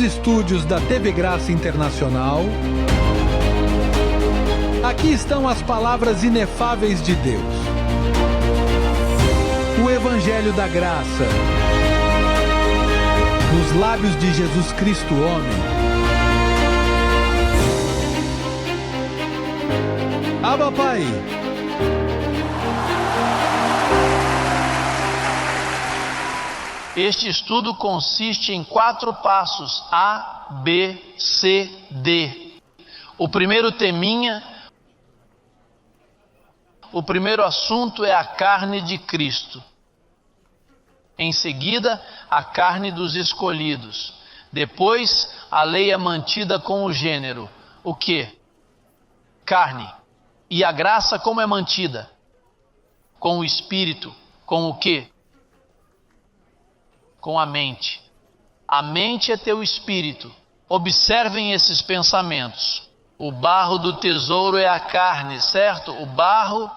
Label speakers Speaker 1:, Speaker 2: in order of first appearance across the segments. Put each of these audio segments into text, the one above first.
Speaker 1: estúdios da TV Graça Internacional, aqui estão as palavras inefáveis de Deus. O Evangelho da Graça, nos lábios de Jesus Cristo, homem. Abba, Pai.
Speaker 2: Este estudo consiste em 4 passos: A, B, C, D. O primeiro assunto é a carne de Cristo. Em seguida, a carne dos escolhidos. Depois, a lei é mantida com o gênero. O quê? Carne. E a graça como é mantida? Com o Espírito. Com o quê? Com a mente. A mente é teu espírito. Observem esses pensamentos. O barro do tesouro é a carne, certo? O barro.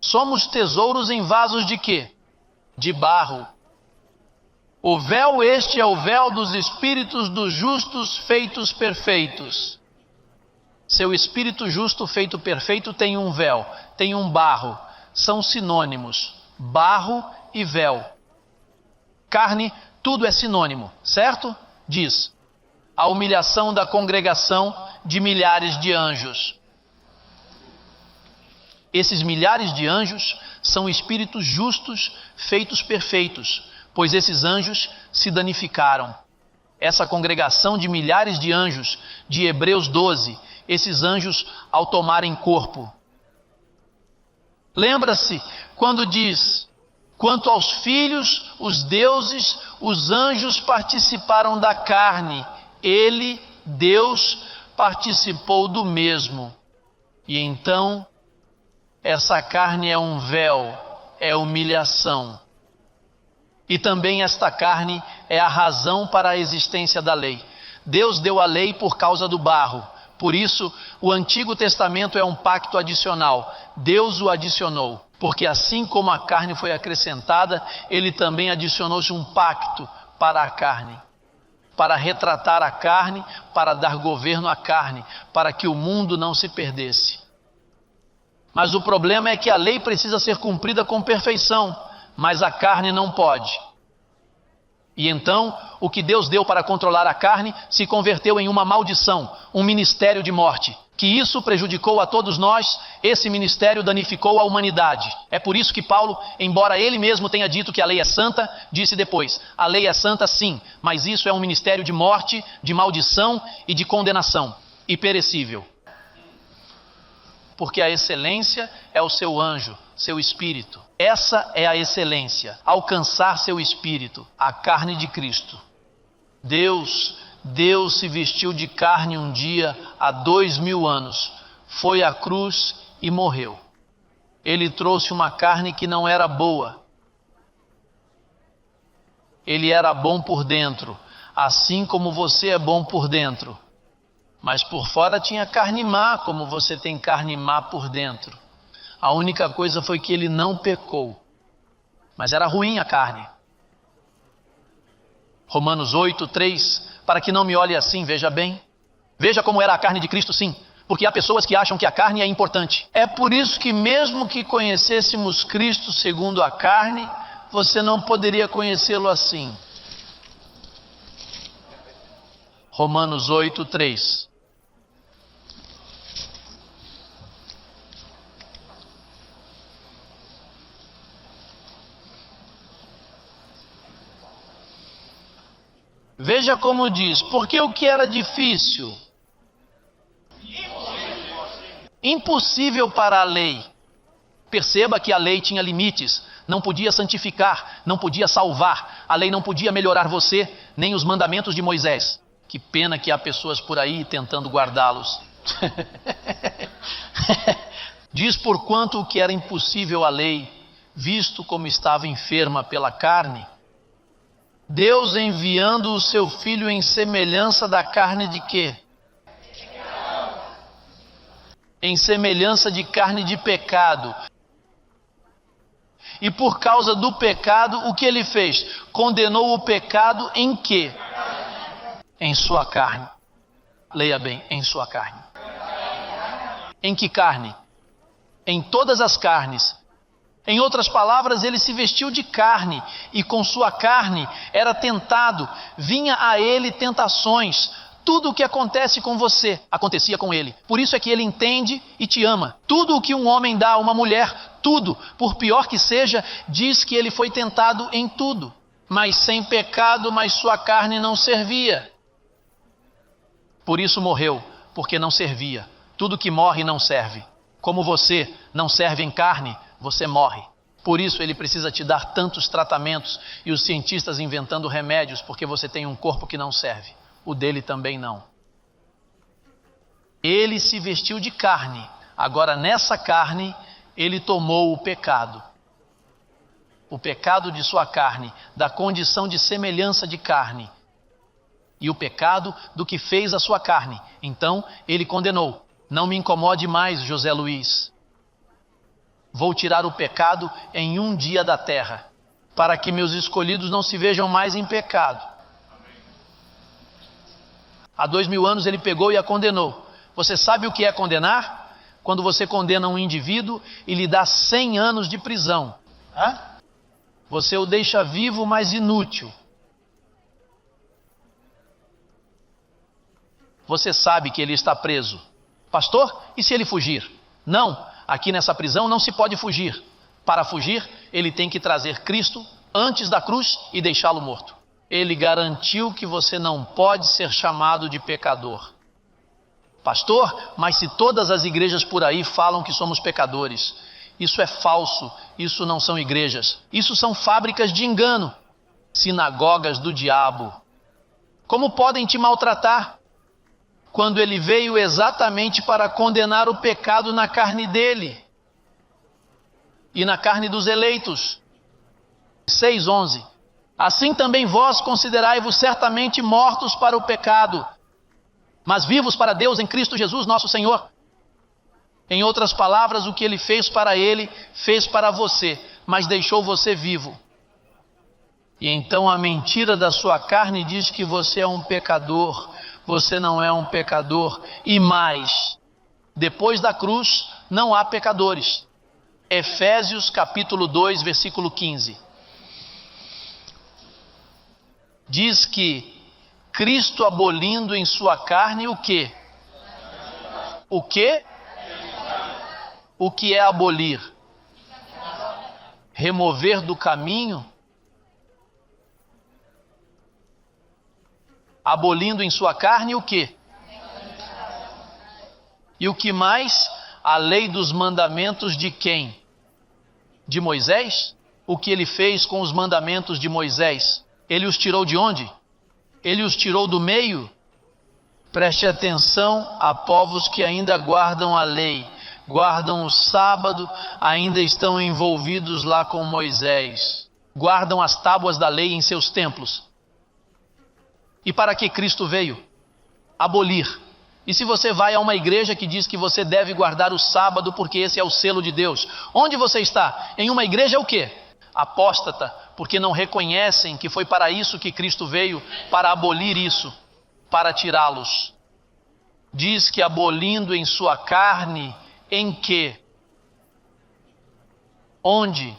Speaker 2: Somos tesouros em vasos de quê? De barro. O véu este é o véu dos espíritos dos justos feitos perfeitos. Seu espírito justo feito perfeito tem um véu, tem um barro. São sinônimos. Barro e véu. Carne, tudo é sinônimo, certo? Diz: a humilhação da congregação de milhares de anjos. Esses milhares de anjos são espíritos justos feitos perfeitos, pois esses anjos se danificaram. Essa congregação de milhares de anjos, de Hebreus 12, esses anjos ao tomarem corpo. Lembra-se quando diz: quanto aos filhos, os deuses, os anjos participaram da carne. Ele, Deus, participou do mesmo. E então, essa carne é um véu, é humilhação. E também esta carne é a razão para a existência da lei. Deus deu a lei por causa do barro. Por isso, o Antigo Testamento é um pacto adicional. Deus o adicionou. Porque assim como a carne foi acrescentada, ele também adicionou-se um pacto para a carne. Para retratar a carne, para dar governo à carne, para que o mundo não se perdesse. Mas o problema é que a lei precisa ser cumprida com perfeição, mas a carne não pode. E então, o que Deus deu para controlar a carne se converteu em uma maldição, um ministério de morte. Que isso prejudicou a todos nós, esse ministério danificou a humanidade. É por isso que Paulo, embora ele mesmo tenha dito que a lei é santa, disse depois: a lei é santa sim, mas isso é um ministério de morte, de maldição e de condenação, e perecível. Porque a excelência é o seu anjo, seu espírito. Essa é a excelência, alcançar seu espírito, a carne de Cristo. Deus se vestiu de carne um dia há 2000 anos, foi à cruz e morreu. Ele trouxe uma carne que não era boa. Ele era bom por dentro, assim como você é bom por dentro. Mas por fora tinha carne má, como você tem carne má por dentro. A única coisa foi que ele não pecou. Mas era ruim a carne. Romanos 8, 3, para que não me olhe assim, veja bem. Veja como era a carne de Cristo, sim. Porque há pessoas que acham que a carne é importante. É por isso que mesmo que conhecêssemos Cristo segundo a carne, você não poderia conhecê-lo assim. Romanos 8, 3. Veja como diz: porque o que era difícil? Impossível para a lei. Perceba que a lei tinha limites. Não podia santificar, não podia salvar. A lei não podia melhorar você, nem os mandamentos de Moisés. Que pena que há pessoas por aí tentando guardá-los. Diz: porquanto o que era impossível à lei, visto como estava enferma pela carne, Deus enviando o seu Filho em semelhança da carne de quê? Em semelhança de carne de pecado. E por causa do pecado, o que ele fez? Condenou o pecado em quê? em sua carne. Leia bem, em sua carne. Em que carne? Em todas as carnes. Em outras palavras, ele se vestiu de carne e com sua carne era tentado. Vinha a ele tentações. Tudo o que acontece com você, acontecia com ele. Por isso é que ele entende e te ama. Tudo o que um homem dá a uma mulher, tudo, por pior que seja, diz que ele foi tentado em tudo. Mas sem pecado, mas sua carne não servia. Por isso morreu, porque não servia. Tudo que morre não serve. Como você não serve em carne, você morre. Por isso ele precisa te dar tantos tratamentos e os cientistas inventando remédios, porque você tem um corpo que não serve. O dele também não. Ele se vestiu de carne. Agora nessa carne, ele tomou o pecado. O pecado de sua carne, da condição de semelhança de carne. E o pecado do que fez a sua carne. Então, ele condenou. Não me incomode mais, José Luiz. Vou tirar o pecado em um dia da terra, para que meus escolhidos não se vejam mais em pecado. Há 2000 anos ele pegou e a condenou. Você sabe o que é condenar? Quando você condena um indivíduo e lhe dá 100 anos de prisão. Você o deixa vivo, mas inútil. Você sabe que ele está preso. Pastor, e se ele fugir? Não, aqui nessa prisão não se pode fugir. Para fugir, ele tem que trazer Cristo antes da cruz e deixá-lo morto. Ele garantiu que você não pode ser chamado de pecador. Pastor, mas se todas as igrejas por aí falam que somos pecadores, isso é falso, isso não são igrejas, isso são fábricas de engano, sinagogas do diabo. Como podem te maltratar? Quando ele veio exatamente para condenar o pecado na carne dele e na carne dos eleitos. 6:11. Assim também vós considerai-vos certamente mortos para o pecado, mas vivos para Deus em Cristo Jesus nosso Senhor. Em outras palavras, o que ele fez para ele, fez para você, mas deixou você vivo. E então a mentira da sua carne diz que você é um pecador. Você não é um pecador. E mais, depois da cruz não há pecadores. Efésios capítulo 2, versículo 15. Diz que Cristo abolindo em sua carne o quê? O quê? O que é abolir? Remover do caminho? Abolindo em sua carne o quê? E o que mais? A lei dos mandamentos de quem? De Moisés? O que ele fez com os mandamentos de Moisés? Ele os tirou de onde? Ele os tirou do meio? Preste atenção a povos que ainda guardam a lei, guardam o sábado, ainda estão envolvidos lá com Moisés, guardam as tábuas da lei em seus templos. E para que Cristo veio? Abolir. E se você vai a uma igreja que diz que você deve guardar o sábado porque esse é o selo de Deus, onde você está? Em uma igreja o quê? Apóstata, porque não reconhecem que foi para isso que Cristo veio, para abolir isso, para tirá-los. Diz que abolindo em sua carne, em que? Onde?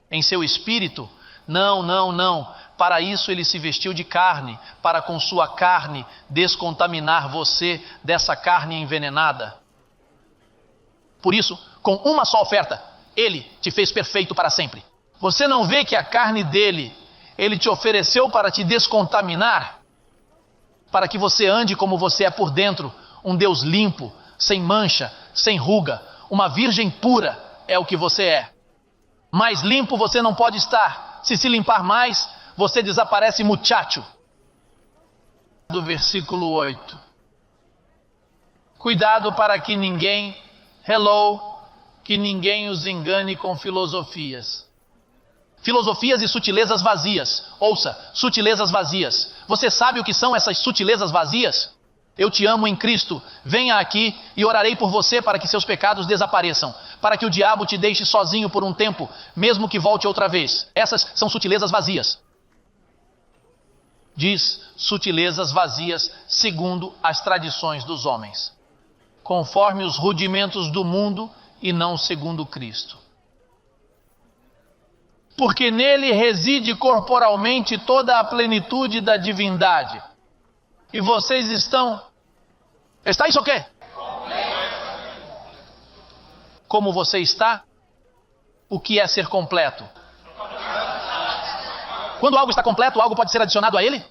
Speaker 2: Em seu espírito? Não. Para isso ele se vestiu de carne, para com sua carne descontaminar você dessa carne envenenada. Por isso, com uma só oferta, ele te fez perfeito para sempre. Você não vê que a carne dele, ele te ofereceu para te descontaminar? Para que você ande como você é por dentro, um Deus limpo, sem mancha, sem ruga, uma virgem pura é o que você é. Mais limpo você não pode estar. Se limpar mais, você desaparece muchacho. Do versículo 8. Cuidado para que ninguém, que ninguém os engane com filosofias. Filosofias e sutilezas vazias. Ouça, sutilezas vazias. Você sabe o que são essas sutilezas vazias? Eu te amo em Cristo. Venha aqui e orarei por você para que seus pecados desapareçam. Para que o diabo te deixe sozinho por um tempo, mesmo que volte outra vez. Essas são sutilezas vazias. diz sutilezas vazias segundo as tradições dos homens, conforme os rudimentos do mundo e não segundo Cristo. Porque nele reside corporalmente toda a plenitude da divindade. E vocês estão... Está isso o quê? Como você está? O que é ser completo? Quando algo está completo, algo pode ser adicionado a ele?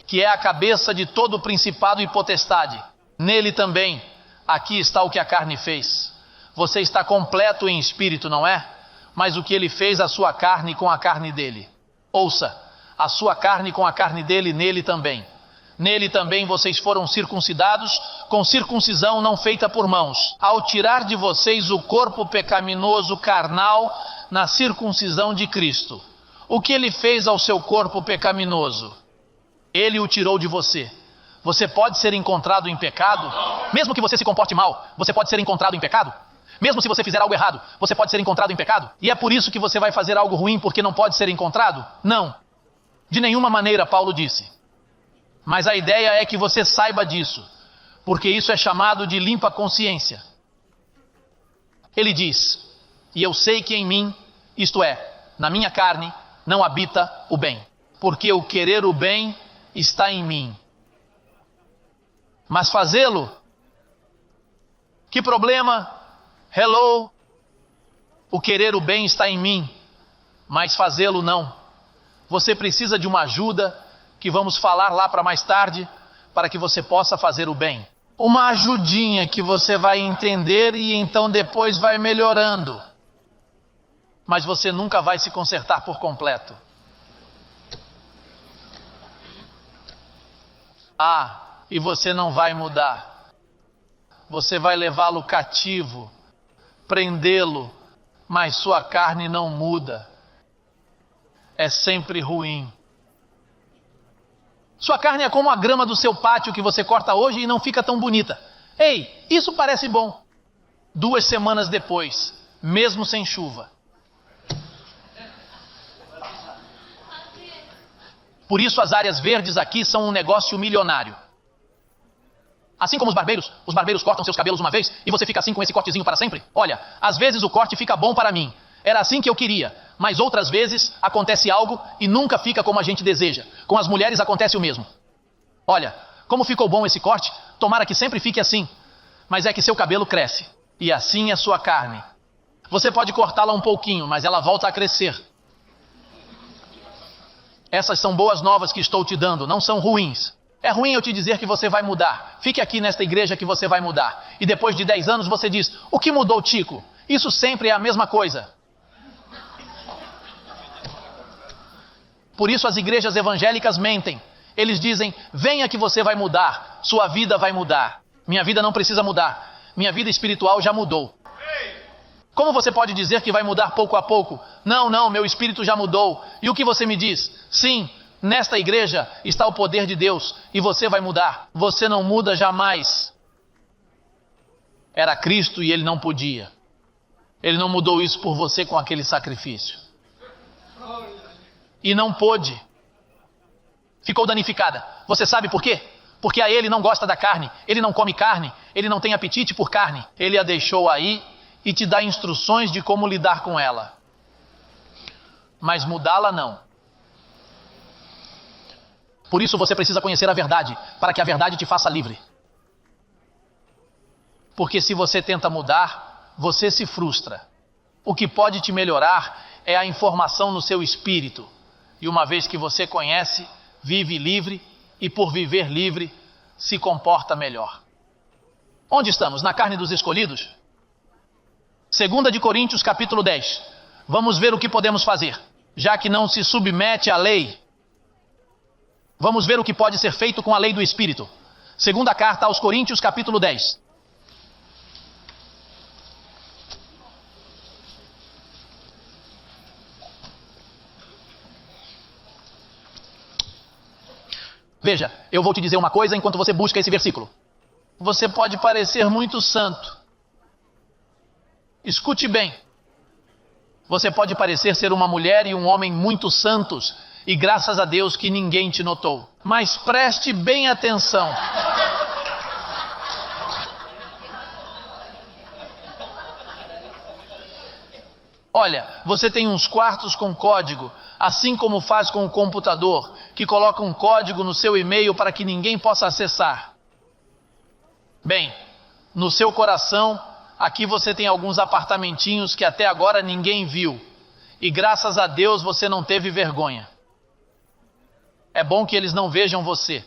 Speaker 2: Que é a cabeça de todo principado e potestade. Nele também, aqui está o que a carne fez. Você está completo em espírito, não é? Mas o que ele fez, a sua carne com a carne dele. Ouça, a sua carne com a carne dele, nele também. Nele também vocês foram circuncidados, com circuncisão não feita por mãos, ao tirar de vocês o corpo pecaminoso carnal na circuncisão de Cristo. O que ele fez ao seu corpo pecaminoso? Ele o tirou de você. Você pode ser encontrado em pecado? Mesmo que você se comporte mal, você pode ser encontrado em pecado? Mesmo se você fizer algo errado, você pode ser encontrado em pecado? E é por isso que você vai fazer algo ruim porque não pode ser encontrado? Não. De nenhuma maneira, Paulo disse. Mas a ideia é que você saiba disso, porque isso é chamado de limpa consciência. Ele diz, e eu sei que em mim, isto é, na minha carne, não habita o bem, porque o querer o bem está em mim. Mas fazê-lo? Que problema? Hello? O querer o bem está em mim, mas fazê-lo não. Você precisa de uma ajuda, que vamos falar lá para mais tarde, para que você possa fazer o bem. Uma ajudinha que você vai entender e então depois vai melhorando. Mas você nunca vai se consertar por completo. E você não vai mudar. Você vai levá-lo cativo, prendê-lo, mas sua carne não muda. É sempre ruim. Sua carne é como a grama do seu pátio que você corta hoje e não fica tão bonita. Ei, isso parece bom. 2 semanas depois, mesmo sem chuva. Por isso as áreas verdes aqui são um negócio milionário. Assim como os barbeiros cortam seus cabelos uma vez e você fica assim com esse cortezinho para sempre. Olha, às vezes o corte fica bom para mim. Era assim que eu queria, mas outras vezes acontece algo e nunca fica como a gente deseja. Com as mulheres acontece o mesmo. Olha, como ficou bom esse corte, tomara que sempre fique assim. Mas é que seu cabelo cresce, e assim é sua carne. Você pode cortá-la um pouquinho, mas ela volta a crescer. Essas são boas novas que estou te dando, não são ruins. É ruim eu te dizer que você vai mudar. Fique aqui nesta igreja que você vai mudar. E depois de 10 anos você diz, o que mudou, Tico? Isso sempre é a mesma coisa. Por isso as igrejas evangélicas mentem. Eles dizem, venha que você vai mudar, sua vida vai mudar. Minha vida não precisa mudar, minha vida espiritual já mudou. Como você pode dizer que vai mudar pouco a pouco? Não, meu espírito já mudou. E o que você me diz? Sim, nesta igreja está o poder de Deus e você vai mudar. Você não muda jamais. Era Cristo e ele não podia. Ele não mudou isso por você com aquele sacrifício. E não pôde. Ficou danificada. Você sabe por quê? Porque a ele não gosta da carne. Ele não come carne. Ele não tem apetite por carne. Ele a deixou aí e te dá instruções de como lidar com ela. Mas mudá-la não. Por isso você precisa conhecer a verdade, para que a verdade te faça livre. Porque se você tenta mudar, você se frustra. O que pode te melhorar é a informação no seu espírito. E uma vez que você conhece, vive livre e por viver livre, se comporta melhor. Onde estamos? Na carne dos escolhidos? 2 de Coríntios capítulo 10. Vamos ver o que podemos fazer, já que não se submete à lei. Vamos ver o que pode ser feito com a lei do Espírito. Segunda carta aos Coríntios capítulo 10. Veja, eu vou te dizer uma coisa enquanto você busca esse versículo. Você pode parecer muito santo. Escute bem. Você pode parecer ser uma mulher e um homem muito santos, e graças a Deus que ninguém te notou. Mas preste bem atenção. Olha, você tem uns quartos com código, assim como faz com o computador, que coloca um código no seu e-mail para que ninguém possa acessar. Bem, no seu coração, aqui você tem alguns apartamentinhos que até agora ninguém viu. E graças a Deus você não teve vergonha. É bom que eles não vejam você.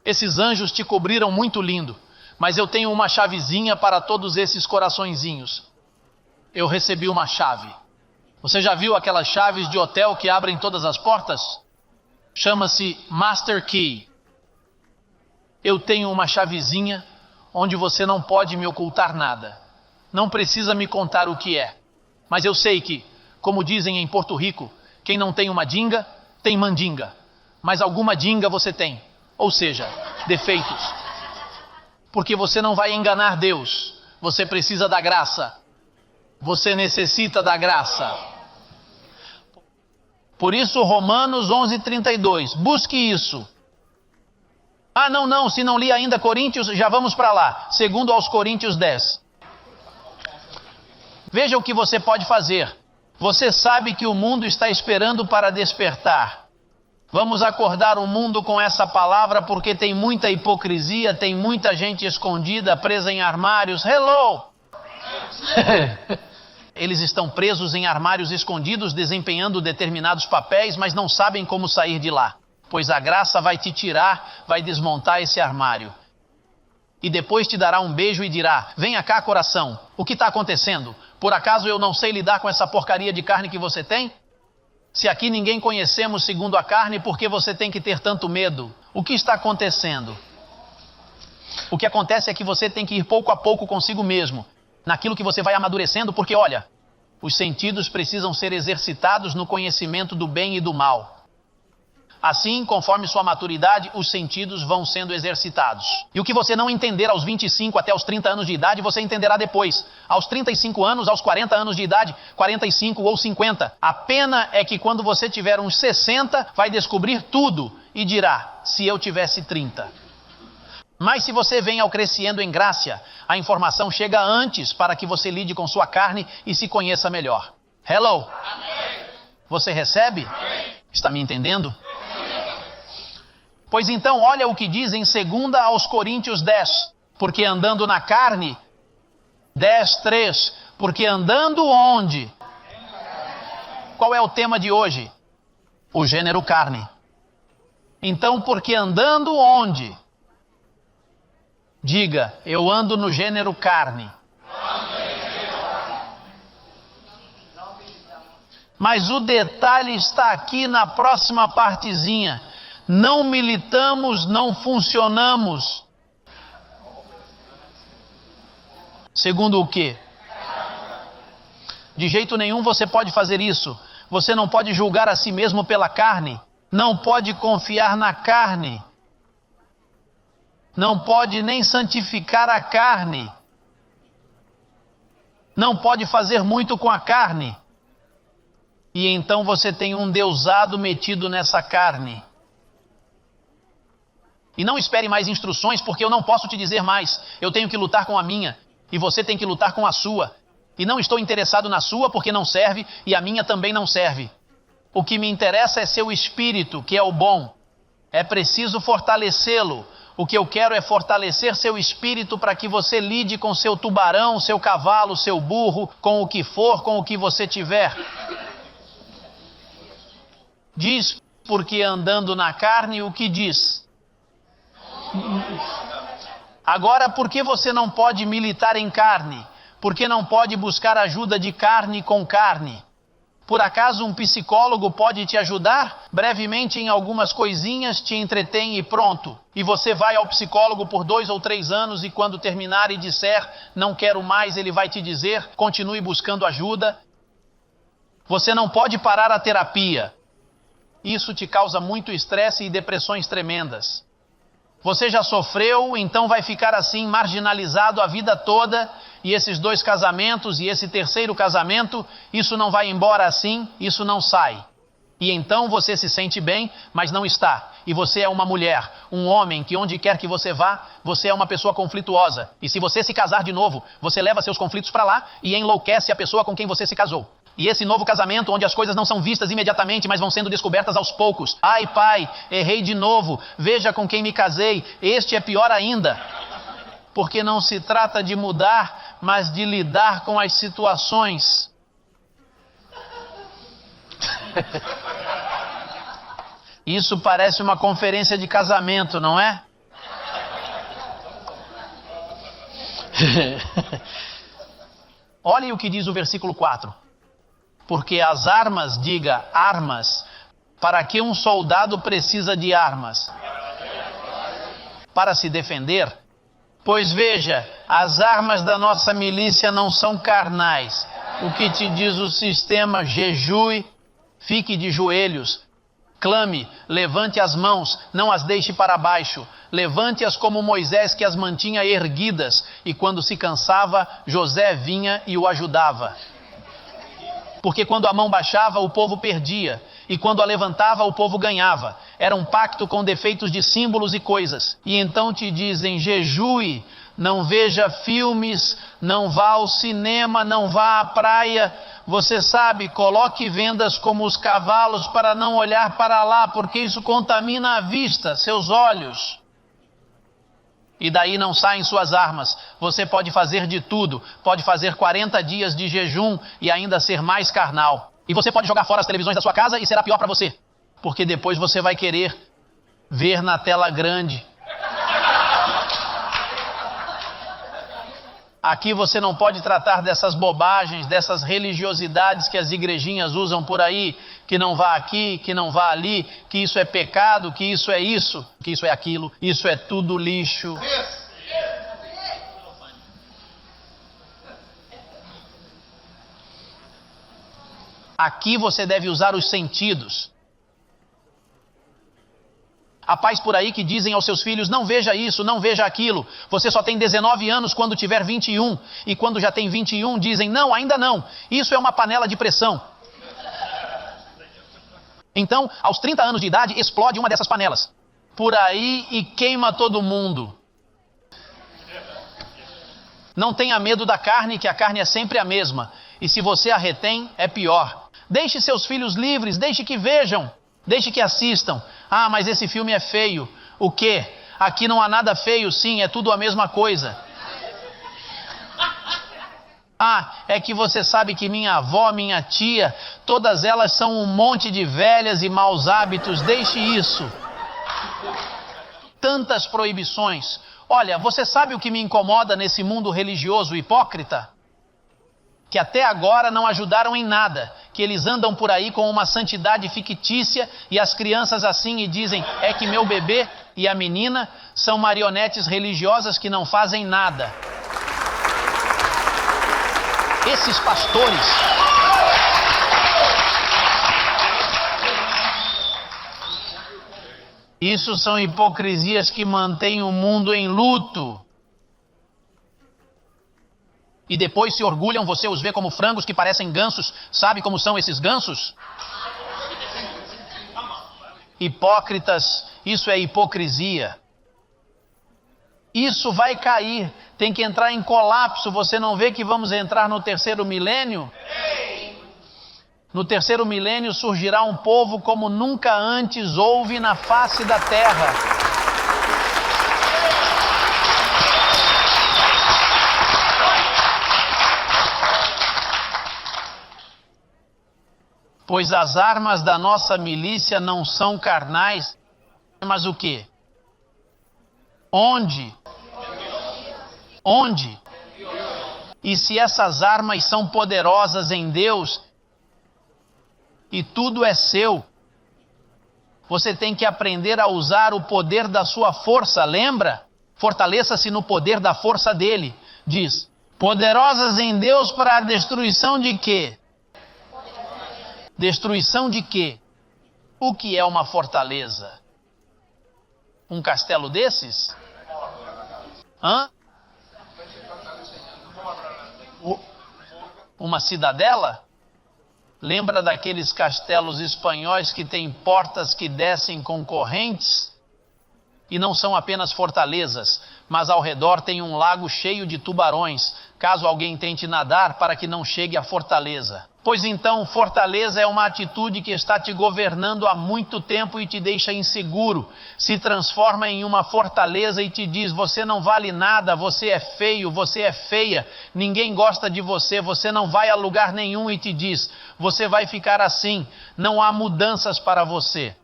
Speaker 2: Esses anjos te cobriram muito lindo, mas eu tenho uma chavezinha para todos esses coraçõezinhos. Eu recebi uma chave. Você já viu aquelas chaves de hotel que abrem todas as portas? Chama-se Master Key. Eu tenho uma chavezinha onde você não pode me ocultar nada. Não precisa me contar o que é. Mas eu sei que, como dizem em Porto Rico, quem não tem uma dinga, tem mandinga. Mas alguma dinga você tem. Ou seja, defeitos. Porque você não vai enganar Deus. Você precisa da graça. Você necessita da graça. Por isso, Romanos 11:32. Busque isso. Ah, não. Se não li ainda Coríntios, já vamos para lá. Segundo aos Coríntios 10. Veja o que você pode fazer. Você sabe que o mundo está esperando para despertar. Vamos acordar o mundo com essa palavra, porque tem muita hipocrisia, tem muita gente escondida, presa em armários. Hello! Eles estão presos em armários escondidos, desempenhando determinados papéis, mas não sabem como sair de lá. Pois a graça vai te tirar, vai desmontar esse armário. E depois te dará um beijo e dirá: venha cá, coração, o que está acontecendo? Por acaso eu não sei lidar com essa porcaria de carne que você tem? Se aqui ninguém conhecemos segundo a carne, por que você tem que ter tanto medo? O que está acontecendo? O que acontece é que você tem que ir pouco a pouco consigo mesmo, naquilo que você vai amadurecendo, porque olha, os sentidos precisam ser exercitados no conhecimento do bem e do mal. Assim, conforme sua maturidade, os sentidos vão sendo exercitados. E o que você não entender aos 25 até aos 30 anos de idade, você entenderá depois. Aos 35 anos, aos 40 anos de idade, 45 ou 50. A pena é que quando você tiver uns 60, vai descobrir tudo e dirá: se eu tivesse 30. Mas se você vem ao crescendo em graça, a informação chega antes para que você lide com sua carne e se conheça melhor. Hello? Amém. Você recebe? Amém. Está me entendendo? Pois então, olha o que diz em 2 aos Coríntios 10. Porque andando na carne, 10:3. Porque andando onde? Qual é o tema de hoje? O gênero carne. Então, porque andando onde? Diga, eu ando no gênero carne. Mas o detalhe está aqui na próxima partezinha. Não militamos, não funcionamos. Segundo o quê? De jeito nenhum você pode fazer isso. Você não pode julgar a si mesmo pela carne. Não pode confiar na carne. Não pode nem santificar a carne. Não pode fazer muito com a carne. E então você tem um deusado metido nessa carne. E não espere mais instruções, porque eu não posso te dizer mais. Eu tenho que lutar com a minha, e você tem que lutar com a sua. E não estou interessado na sua, porque não serve, e a minha também não serve. O que me interessa é seu espírito, que é o bom. É preciso fortalecê-lo. O que eu quero é fortalecer seu espírito para que você lide com seu tubarão, seu cavalo, seu burro, com o que for, com o que você tiver. Diz, porque andando na carne, o que diz? Agora, por que você não pode militar em carne? Por que não pode buscar ajuda de carne com carne? Por acaso um psicólogo pode te ajudar? Brevemente em algumas coisinhas, te entretém e pronto. E você vai ao psicólogo por 2 ou 3 anos e quando terminar e disser, não quero mais, ele vai te dizer, continue buscando ajuda. Você não pode parar a terapia. Isso te causa muito estresse e depressões tremendas. Você já sofreu, então vai ficar assim marginalizado a vida toda e esses 2 casamentos, e esse terceiro casamento, isso não vai embora assim, isso não sai. E então você se sente bem, mas não está. E você é uma mulher, um homem, que onde quer que você vá, você é uma pessoa conflituosa. E se você se casar de novo, você leva seus conflitos para lá e enlouquece a pessoa com quem você se casou. E esse novo casamento, onde as coisas não são vistas imediatamente, mas vão sendo descobertas aos poucos. Ai, pai, errei de novo, veja com quem me casei, este é pior ainda. Porque não se trata de mudar, mas de lidar com as situações. Isso parece uma conferência de casamento, não é? Olhem o que diz o versículo 4. Porque as armas, diga armas, para que um soldado precisa de armas? Para se defender? Pois veja, as armas da nossa milícia não são carnais. O que te diz o sistema? Jejue, fique de joelhos, clame, levante as mãos, não as deixe para baixo. Levante-as como Moisés, que as mantinha erguidas, e quando se cansava, José vinha e o ajudava. Porque quando a mão baixava, o povo perdia, e quando a levantava, o povo ganhava. Era um pacto com defeitos de símbolos e coisas. E então te dizem, jejue, não veja filmes, não vá ao cinema, não vá à praia. Você sabe, coloque vendas como os cavalos para não olhar para lá, porque isso contamina a vista, seus olhos. E daí não saem suas armas. Você pode fazer de tudo. Pode fazer 40 dias de jejum e ainda ser mais carnal. E você pode jogar fora as televisões da sua casa e será pior para você. Porque depois você vai querer ver na tela grande. Aqui você não pode tratar dessas bobagens, dessas religiosidades que as igrejinhas usam por aí, que não vá aqui, que não vá ali, que isso é pecado, que isso é isso, que isso é aquilo, isso é tudo lixo. Aqui você deve usar os sentidos. Há pais por aí que dizem aos seus filhos, não veja isso, não veja aquilo. Você só tem 19 anos quando tiver 21. E quando já tem 21 dizem, não, ainda não. Isso é uma panela de pressão. Então, aos 30 anos de idade, explode uma dessas panelas. Por aí e queima todo mundo. Não tenha medo da carne, que a carne é sempre a mesma. E se você a retém, é pior. Deixe seus filhos livres, deixe que vejam. Deixe que assistam. Ah, mas esse filme é feio. O quê? Aqui não há nada feio, sim, é tudo a mesma coisa. Ah, é que você sabe que minha avó, minha tia, todas elas são um monte de velhas e maus hábitos. Deixe isso. Tantas proibições. Olha, você sabe o que me incomoda nesse mundo religioso hipócrita? Que até agora não ajudaram em nada, que eles andam por aí com uma santidade fictícia e as crianças assim e dizem, é que meu bebê e a menina são marionetes religiosas que não fazem nada. Esses pastores... Isso são hipocrisias que mantêm o mundo em luto. E depois se orgulham, você os vê como frangos que parecem gansos. Sabe como são esses gansos? Hipócritas, isso é hipocrisia. Isso vai cair, tem que entrar em colapso. Você não vê que vamos entrar no terceiro milênio? No terceiro milênio surgirá um povo como nunca antes houve na face da terra. Pois as armas da nossa milícia não são carnais, mas o quê? Onde? Onde? E se essas armas são poderosas em Deus, e tudo é seu, você tem que aprender a usar o poder da sua força, lembra? Fortaleça-se no poder da força dele. Diz, poderosas em Deus para a destruição de quê? Destruição de quê? O que é uma fortaleza? Um castelo desses? Hã? uma cidadela? Lembra daqueles castelos espanhóis que têm portas que descem com correntes? E não são apenas fortalezas, mas ao redor tem um lago cheio de tubarões, caso alguém tente nadar para que não chegue à fortaleza. Pois então, fortaleza é uma atitude que está te governando há muito tempo e te deixa inseguro. Se transforma em uma fortaleza e te diz: você não vale nada, você é feio, você é feia, ninguém gosta de você, você não vai a lugar nenhum, e te diz: você vai ficar assim, não há mudanças para você.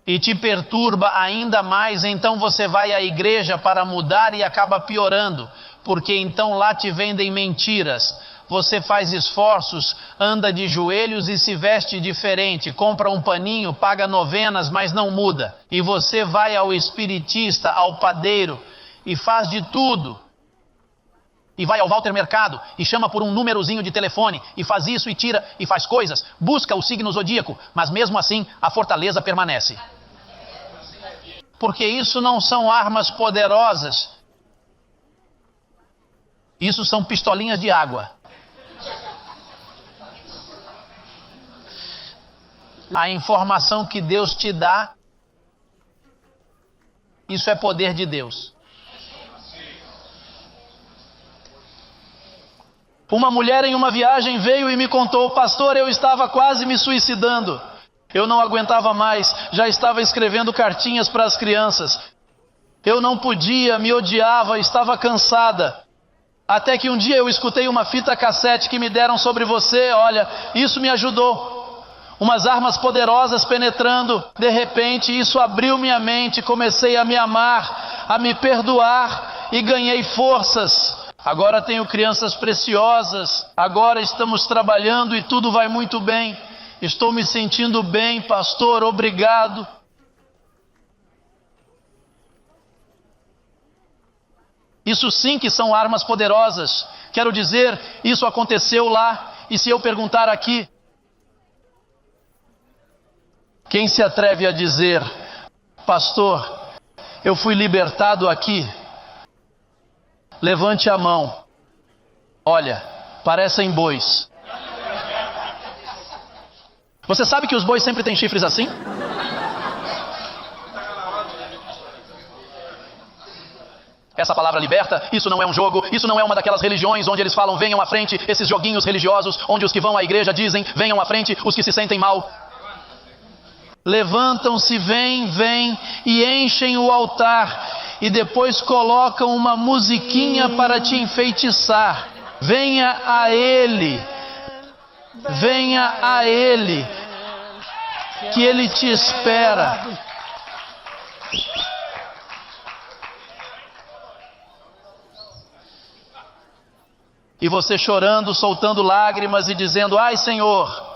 Speaker 2: E te perturba ainda mais, então você vai à igreja para mudar e acaba piorando, porque então lá te vendem mentiras. Você faz esforços, anda de joelhos e se veste diferente, compra um paninho, paga novenas, mas não muda. E você vai ao espiritista, ao padeiro, e faz de tudo. E vai ao Walter Mercado, e chama por um númerozinho de telefone, e faz isso e tira, e faz coisas, busca o signo zodíaco, mas mesmo assim a fortaleza permanece. Porque isso não são armas poderosas. Isso são pistolinhas de água. A informação que Deus te dá, isso é poder de Deus. Uma mulher em uma viagem veio e me contou: pastor, eu estava quase me suicidando. Eu não aguentava mais, já estava escrevendo cartinhas para as crianças. Eu não podia, me odiava, estava cansada. Até que um dia eu escutei uma fita cassete que me deram sobre você, olha, isso me ajudou. Umas armas poderosas penetrando, de repente isso abriu minha mente, comecei a me amar, a me perdoar e ganhei forças. Agora tenho crianças preciosas, agora estamos trabalhando e tudo vai muito bem. Estou me sentindo bem, pastor, obrigado. Isso sim que são armas poderosas. Quero dizer, isso aconteceu lá. E se eu perguntar aqui, quem se atreve a dizer: pastor, eu fui libertado aqui? Levante a mão. Olha, parecem bois. Você sabe que os bois sempre têm chifres assim? Essa palavra liberta, isso não é um jogo, isso não é uma daquelas religiões onde eles falam: venham à frente, esses joguinhos religiosos, onde os que vão à igreja dizem: venham à frente, os que se sentem mal. Levantam-se, vêm e enchem o altar, e depois colocam uma musiquinha para te enfeitiçar. Venha a Ele, que Ele te espera. E você chorando, soltando lágrimas e dizendo: ai Senhor,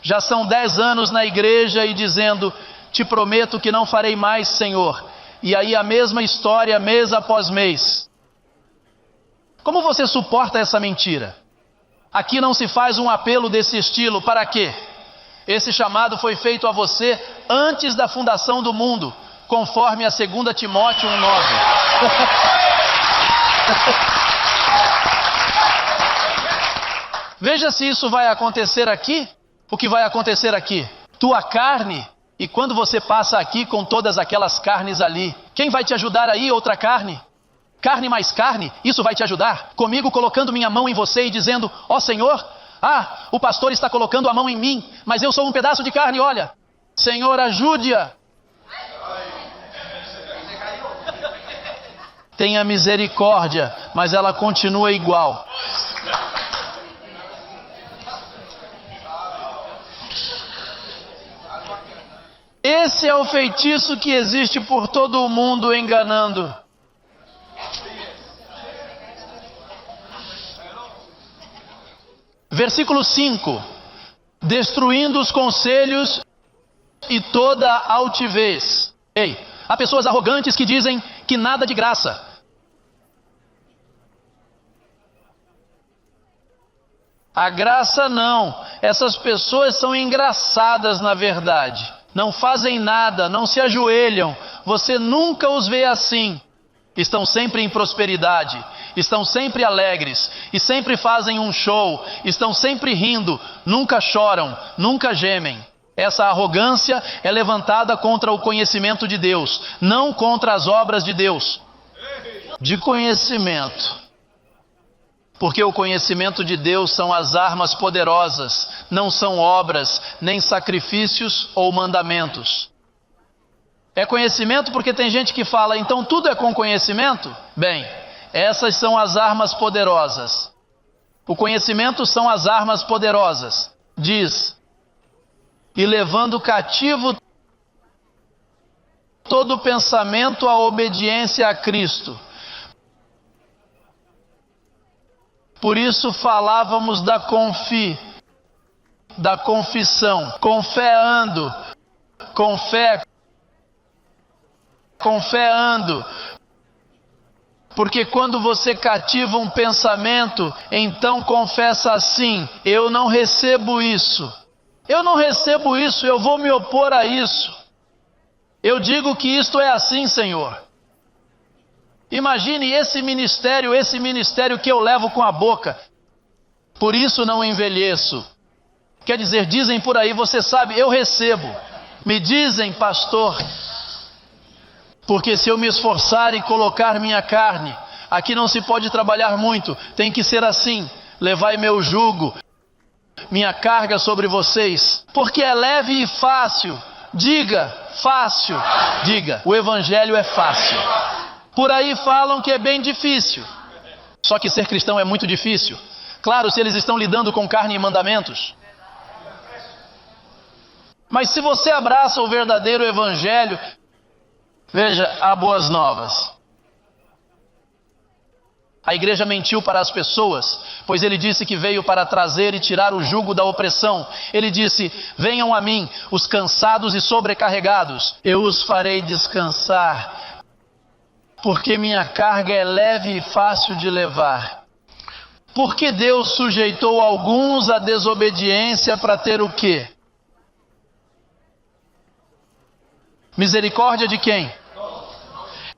Speaker 2: já são 10 anos na igreja, e dizendo: te prometo que não farei mais, Senhor. E aí a mesma história, mês após mês. Como você suporta essa mentira? Aqui não se faz um apelo desse estilo. Para quê? Esse chamado foi feito a você antes da fundação do mundo, conforme a 2 Timóteo 1:9. Veja se isso vai acontecer aqui. O que vai acontecer aqui? Tua carne, e quando você passa aqui com todas aquelas carnes ali, quem vai te ajudar aí? Outra carne. Carne mais carne, isso vai te ajudar? Comigo colocando minha mão em você e dizendo: ó Senhor, o pastor está colocando a mão em mim, mas eu sou um pedaço de carne, olha. Senhor, ajude-a. Tenha misericórdia, mas ela continua igual. Esse é o feitiço que existe por todo o mundo, enganando. Versículo 5: destruindo os conselhos e toda altivez. Ei, há pessoas arrogantes que dizem que nada de graça. A graça não. Essas pessoas são engraçadas, na verdade. Não fazem nada, não se ajoelham. Você nunca os vê assim. estão sempre em prosperidade, estão sempre alegres e sempre fazem um show, estão sempre rindo, nunca choram, nunca gemem. Essa arrogância é levantada contra o conhecimento de Deus, não contra as obras de Deus. De conhecimento. Porque o conhecimento de Deus são as armas poderosas, não são obras, nem sacrifícios ou mandamentos. É conhecimento porque tem gente que fala, então tudo é com conhecimento? Bem, essas são as armas poderosas. O conhecimento são as armas poderosas. Diz, e levando cativo todo pensamento à obediência a Cristo. Por isso falávamos da confissão, com fé ando, porque quando você cativa um pensamento, então confessa assim, eu não recebo isso, eu vou me opor a isso, eu digo que isto é assim, Senhor. Imagine esse ministério que eu levo com a boca, por isso não envelheço. Quer dizer, dizem por aí, você sabe, eu recebo. Me dizem, pastor, porque se eu me esforçar e colocar minha carne, aqui não se pode trabalhar muito, tem que ser assim, levai meu jugo, minha carga sobre vocês, porque é leve e fácil. Diga, fácil, diga, o evangelho é fácil. Por aí falam que é bem difícil. Só que ser cristão é muito difícil. Claro, se eles estão lidando com carne e mandamentos. Mas se você abraça o verdadeiro evangelho, veja, há boas novas. A igreja mentiu para as pessoas, pois ele disse que veio para trazer e tirar o jugo da opressão. Ele disse, venham a mim, os cansados e sobrecarregados, eu os farei descansar. Porque minha carga é leve e fácil de levar. Porque Deus sujeitou alguns à desobediência para ter o quê? Misericórdia de quem?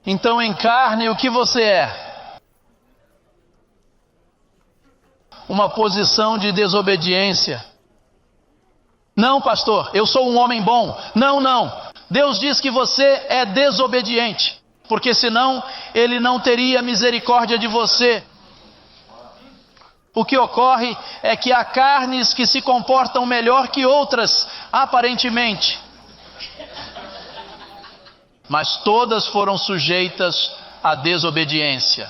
Speaker 2: Então em carne o que você é? Uma posição de desobediência. Não, pastor, eu sou um homem bom. Não. Deus diz que você é desobediente. Porque senão ele não teria misericórdia de você. O que ocorre é que há carnes que se comportam melhor que outras, aparentemente. Mas todas foram sujeitas à desobediência.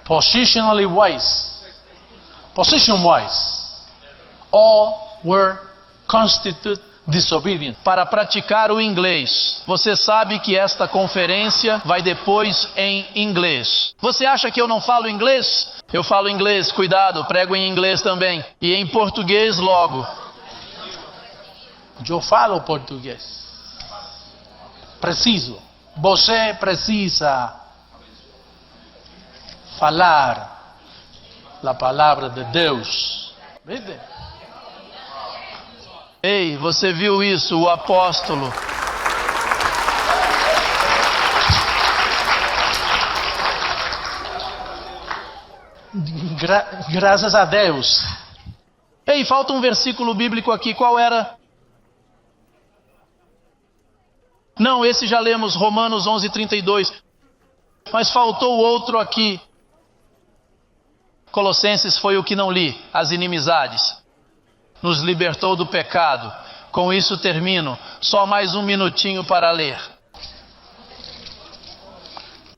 Speaker 3: Position-wise, all were constituted disobedient.
Speaker 2: Para praticar o inglês, você sabe que esta conferência vai depois em inglês. Você acha que eu não falo inglês? Eu falo inglês, cuidado, prego em inglês também. E em português logo.
Speaker 3: Eu falo português. Preciso. Você precisa falar a palavra de Deus. Vede?
Speaker 2: Ei, você viu isso, o apóstolo?
Speaker 3: Graças a Deus.
Speaker 2: Ei, falta um versículo bíblico aqui, qual era? Não, esse já lemos, Romanos 11:32. Mas faltou outro aqui. Colossenses foi o que não li, as inimizades. Nos libertou do pecado. Com isso termino. Só mais um minutinho para ler.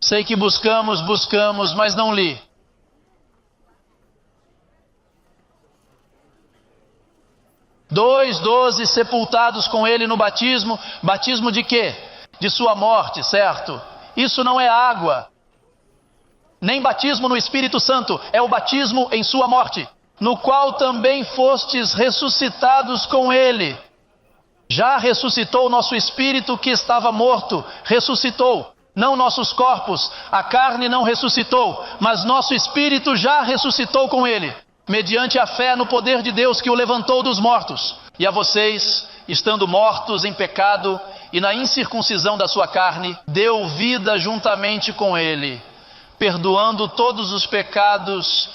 Speaker 2: Sei que buscamos, mas não li. Doze sepultados com ele no batismo. Batismo de quê? De sua morte, certo? Isso não é água. Nem batismo no Espírito Santo. É o batismo em sua morte. No qual também fostes ressuscitados com ele. Já ressuscitou nosso espírito que estava morto. Ressuscitou. Não nossos corpos. A carne não ressuscitou. Mas nosso espírito já ressuscitou com ele. Mediante a fé no poder de Deus que o levantou dos mortos. E a vocês, estando mortos em pecado e na incircuncisão da sua carne, deu vida juntamente com ele, perdoando todos os pecados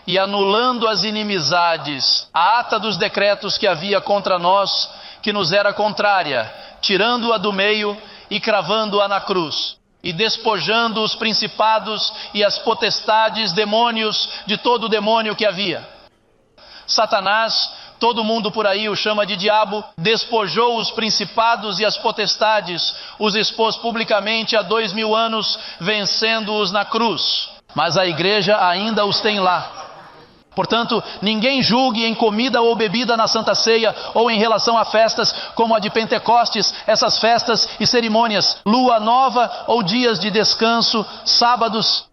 Speaker 2: e anulando as inimizades, a ata dos decretos que havia contra nós, que nos era contrária, tirando-a do meio e cravando-a na cruz, e despojando os principados e as potestades, demônios, de todo o demônio que havia. Satanás, todo mundo por aí o chama de diabo, despojou os principados e as potestades, os expôs publicamente há 2000 anos, vencendo-os na cruz. Mas a igreja ainda os tem lá. Portanto, ninguém julgue em comida ou bebida na Santa Ceia ou em relação a festas como a de Pentecostes, essas festas e cerimônias, lua nova ou dias de descanso, sábados.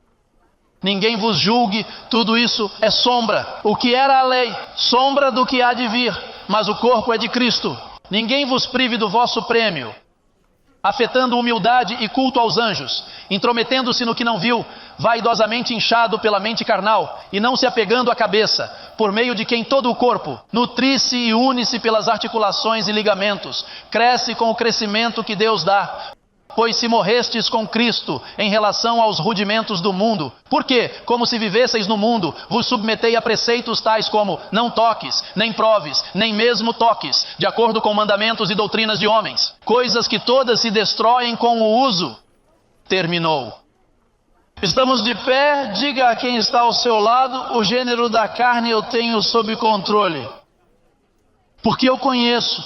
Speaker 2: Ninguém vos julgue, tudo isso é sombra. O que era a lei, sombra do que há de vir, mas o corpo é de Cristo. Ninguém vos prive do vosso prêmio, afetando humildade e culto aos anjos, intrometendo-se no que não viu, vaidosamente inchado pela mente carnal, e não se apegando à cabeça, por meio de quem todo o corpo, nutre-se e une-se pelas articulações e ligamentos, cresce com o crescimento que Deus dá. Pois se morrestes com Cristo em relação aos rudimentos do mundo, porque, como se vivesseis no mundo, vos submetei a preceitos tais como não toques, nem proves, nem mesmo toques, de acordo com mandamentos e doutrinas de homens, coisas que todas se destroem com o uso. Terminou. Estamos de pé, diga a quem está ao seu lado, o gênero da carne eu tenho sob controle, porque eu conheço